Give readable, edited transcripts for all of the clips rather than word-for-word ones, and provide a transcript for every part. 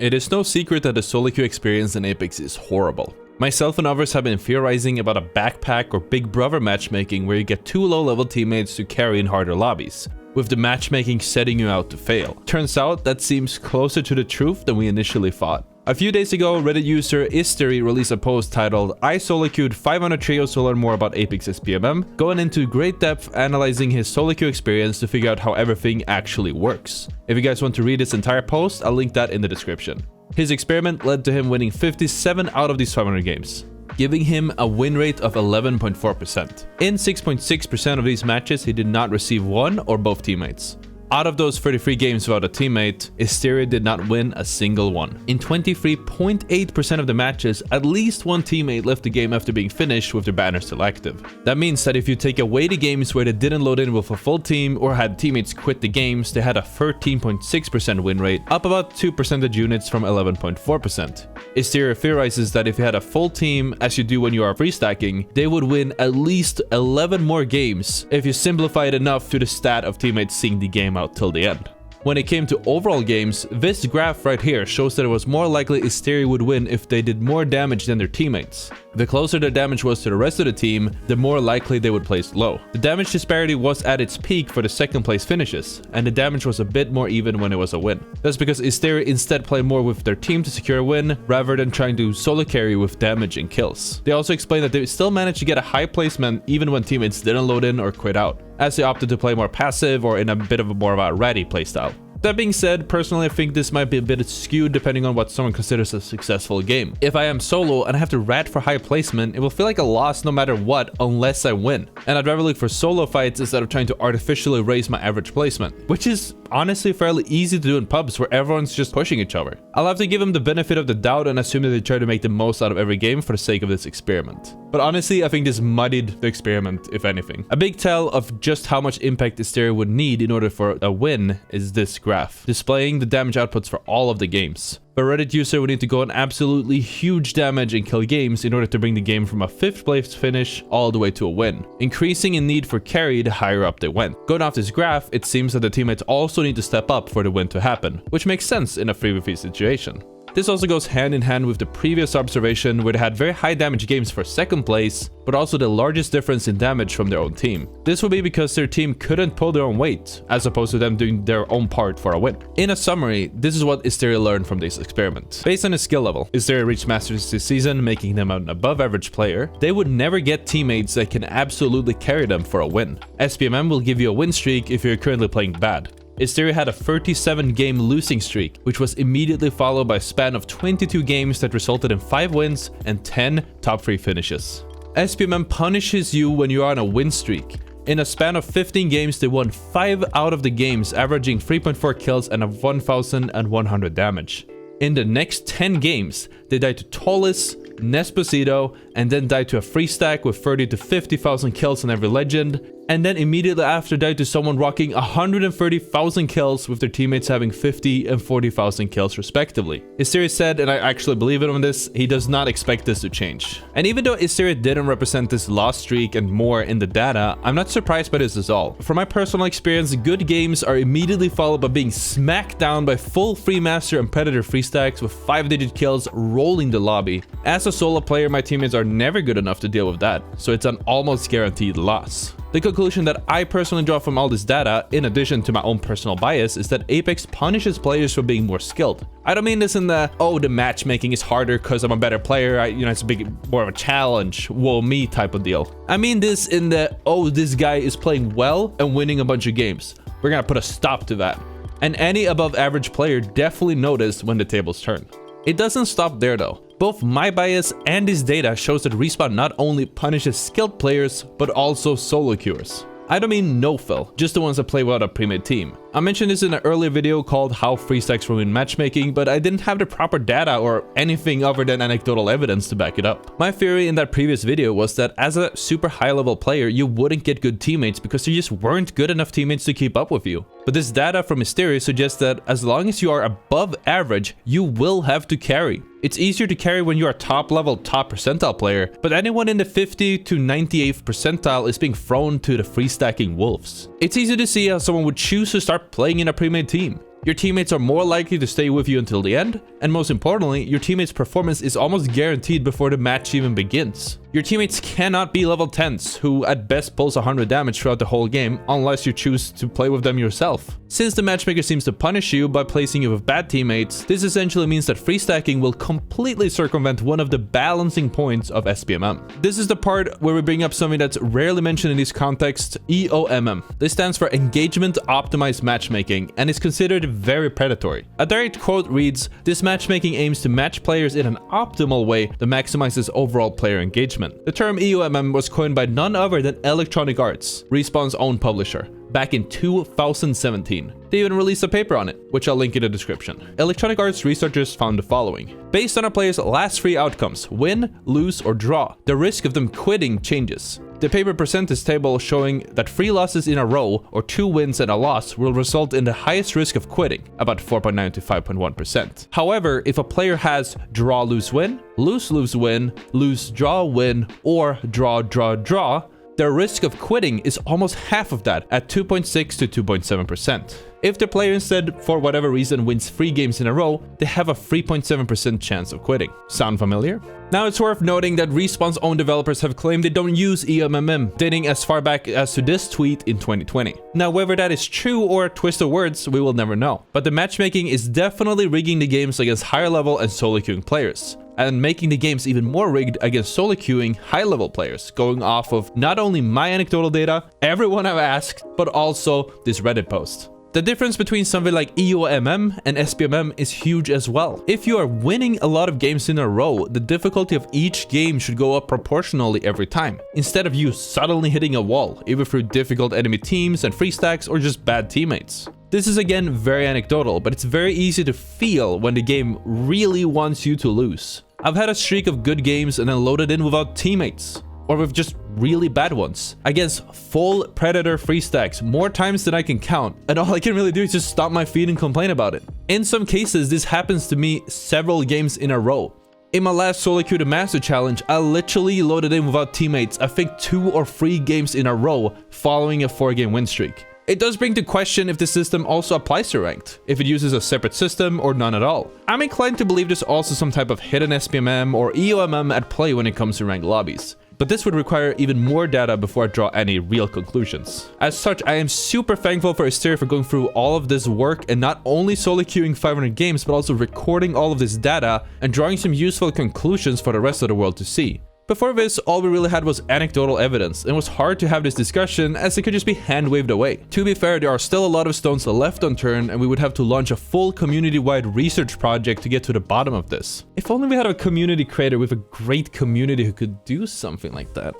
It is no secret that the solo queue experience in Apex is horrible. Myself and others have been theorizing about a backpack or big brother matchmaking where you get 2 low-level teammates to carry in harder lobbies, with the matchmaking setting you out to fail. Turns out that seems closer to the truth than we initially thought. A few days ago, Reddit user Istiri released a post titled, "I solo queued 500 trios to learn more about Apex SBMM," going into great depth analyzing his solo queue experience to figure out how everything actually works. If you guys want to read this entire post, I'll link that in the description. His experiment led to him winning 57 out of these 500 games, giving him a win rate of 11.4%. In 6.6% of these matches, he did not receive one or both teammates. Out of those 33 games without a teammate, Istiri did not win a single one. In 23.8% of the matches, at least one teammate left the game after being finished with their banner still active. That means that if you take away the games where they didn't load in with a full team or had teammates quit the games, they had a 13.6% win rate, up about 2 percentage units from 11.4%. Istiri theorizes that if you had a full team, as you do when you are free stacking, they would win at least 11 more games if you simplify it enough to the stat of teammates seeing the game out till the end. When it came to overall games, this graph right here shows that it was more likely Istiri would win if they did more damage than their teammates. The closer their damage was to the rest of the team, the more likely they would place low. The damage disparity was at its peak for the second place finishes, and the damage was a bit more even when it was a win. That's because Istiri instead played more with their team to secure a win, rather than trying to solo carry with damage and kills. They also explained that they still managed to get a high placement even when teammates didn't load in or quit out, as they opted to play more passive or in a bit of a more of a ratty playstyle. That being said, personally I think this might be a bit skewed depending on what someone considers a successful game. If I am solo and I have to rat for high placement, it will feel like a loss no matter what unless I win. And I'd rather look for solo fights instead of trying to artificially raise my average placement, which is honestly fairly easy to do in pubs where everyone's just pushing each other. I'll have to give them the benefit of the doubt and assume that they try to make the most out of every game for the sake of this experiment. But honestly, I think this muddied the experiment, if anything. A big tell of just how much impact Istiri would need in order for a win is this graph, displaying the damage outputs for all of the games. A Reddit user would need to go on absolutely huge damage and kill games in order to bring the game from a 5th place finish all the way to a win, increasing in need for carry the higher up they went. Going off this graph, it seems that the teammates also need to step up for the win to happen, which makes sense in a 3v3 situation. This also goes hand in hand with the previous observation where they had very high damage games for 2nd place, but also the largest difference in damage from their own team. This would be because their team couldn't pull their own weight, as opposed to them doing their own part for a win. In a summary, this is what Istiri learned from this experiment. Based on his skill level, Istiri reached Masters this season, making them an above average player. They would never get teammates that can absolutely carry them for a win. SBMM will give you a win streak if you're currently playing bad. Istiri had a 37-game losing streak, which was immediately followed by a span of 22 games that resulted in 5 wins and 10 top 3 finishes. SBMM punishes you when you are on a win streak. In a span of 15 games, they won 5 out of the games, averaging 3.4 kills and 1,100 damage. In the next 10 games, they died to Tollis, Nesposito, and then died to a free stack with 30 to 50,000 kills on every legend, and then immediately after died to someone rocking 130,000 kills with their teammates having 50 and 40,000 kills respectively. Istiri said, and I actually believe it on this, he does not expect this to change. And even though Istiri didn't represent this loss streak and more in the data, I'm not surprised by this at all. From my personal experience, good games are immediately followed by being smacked down by full free master and predator free stacks with 5-digit kills rolling the lobby. As a solo player, my teammates are never good enough to deal with that, so it's an almost guaranteed loss. The conclusion that I personally draw from all this data, in addition to my own personal bias, is that Apex punishes players for being more skilled. I don't mean this in the, oh, the matchmaking is harder because I'm a better player, it's more of a challenge, whoa me type of deal. I mean this in the, oh, this guy is playing well and winning a bunch of games. We're gonna put a stop to that. And any above average player definitely noticed when the tables turn. It doesn't stop there though. Both my bias and this data shows that Respawn not only punishes skilled players, but also solo queuers. I don't mean no-fill, just the ones that play without a pre-made team. I mentioned this in an earlier video called How Free Stacks Ruin Matchmaking, but I didn't have the proper data or anything other than anecdotal evidence to back it up. My theory in that previous video was that as a super high-level player, you wouldn't get good teammates because there just weren't good enough teammates to keep up with you. But this data from Istiri suggests that as long as you are above average, you will have to carry. It's easier to carry when you are a top-level, top percentile player, but anyone in the 50 to 98th percentile is being thrown to the free stacking wolves. It's easy to see how someone would choose to start playing in a pre-made team. Your teammates are more likely to stay with you until the end, and most importantly, your teammates' performance is almost guaranteed before the match even begins. Your teammates cannot be level 10s, who at best pulls 100 damage throughout the whole game, unless you choose to play with them yourself. Since the matchmaker seems to punish you by placing you with bad teammates, this essentially means that free stacking will completely circumvent one of the balancing points of SBMM. This is the part where we bring up something that's rarely mentioned in this context, EOMM. This stands for Engagement Optimized Matchmaking and is considered very predatory. A direct quote reads, "This matchmaking aims to match players in an optimal way that maximizes overall player engagement." The term EOMM was coined by none other than Electronic Arts, Respawn's own publisher, back in 2017. They even released a paper on it, which I'll link in the description. Electronic Arts researchers found the following. Based on a player's last 3 outcomes, win, lose, or draw, the risk of them quitting changes. The paper presents this table showing that 3 losses in a row or 2 wins and a loss will result in the highest risk of quitting, about 4.9 to 5.1%. However, if a player has draw, lose, win, lose, lose, win, lose, draw, win, or draw, draw, draw, their risk of quitting is almost half of that at 2.6 to 2.7%. If the player instead, for whatever reason, wins 3 games in a row, they have a 3.7% chance of quitting. Sound familiar? Now it's worth noting that Respawn's own developers have claimed they don't use EOMM, dating as far back as to this tweet in 2020. Now whether that is true or a twist of words, we will never know. But the matchmaking is definitely rigging the games against higher level and solo queuing players, and making the games even more rigged against solo queuing high-level players, going off of not only my anecdotal data, everyone I've asked, but also this Reddit post. The difference between something like EOMM and SBMM is huge as well. If you are winning a lot of games in a row, the difficulty of each game should go up proportionally every time, instead of you suddenly hitting a wall, either through difficult enemy teams and free stacks or just bad teammates. This is again very anecdotal, but it's very easy to feel when the game really wants you to lose. I've had a streak of good games and then loaded in without teammates, or with just really bad ones, against full predator free stacks more times than I can count, and all I can really do is just stomp my feet and complain about it. In some cases, this happens to me several games in a row. In my last solo queue to master challenge, I literally loaded in without teammates, I think 2 or 3 games in a row following a 4-game win streak. It does bring to question if the system also applies to ranked, if it uses a separate system or none at all. I'm inclined to believe there's also some type of hidden SBMM or EOMM at play when it comes to ranked lobbies. But this would require even more data before I draw any real conclusions. As such, I am super thankful for Istiri for going through all of this work and not only solo queuing 500 games, but also recording all of this data and drawing some useful conclusions for the rest of the world to see. Before this, all we really had was anecdotal evidence, and it was hard to have this discussion as it could just be hand-waved away. To be fair, there are still a lot of stones left unturned, and we would have to launch a full community-wide research project to get to the bottom of this. If only we had a community creator with a great community who could do something like that.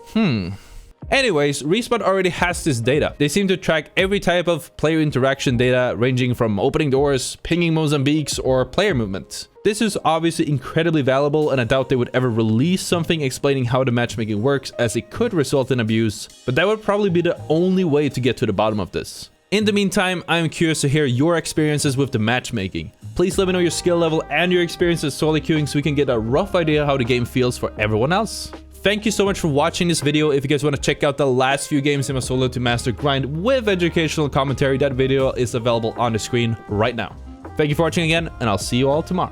Anyways, Respawn already has this data. They seem to track every type of player interaction data, ranging from opening doors, pinging Mozambiques, or player movement. This is obviously incredibly valuable, and I doubt they would ever release something explaining how the matchmaking works, as it could result in abuse, but that would probably be the only way to get to the bottom of this. In the meantime, I am curious to hear your experiences with the matchmaking. Please let me know your skill level and your experiences solo queuing so we can get a rough idea how the game feels for everyone else. Thank you so much for watching this video. If you guys want to check out the last few games in my solo to master grind with educational commentary, that video is available on the screen right now. Thank you for watching again, and I'll see you all tomorrow.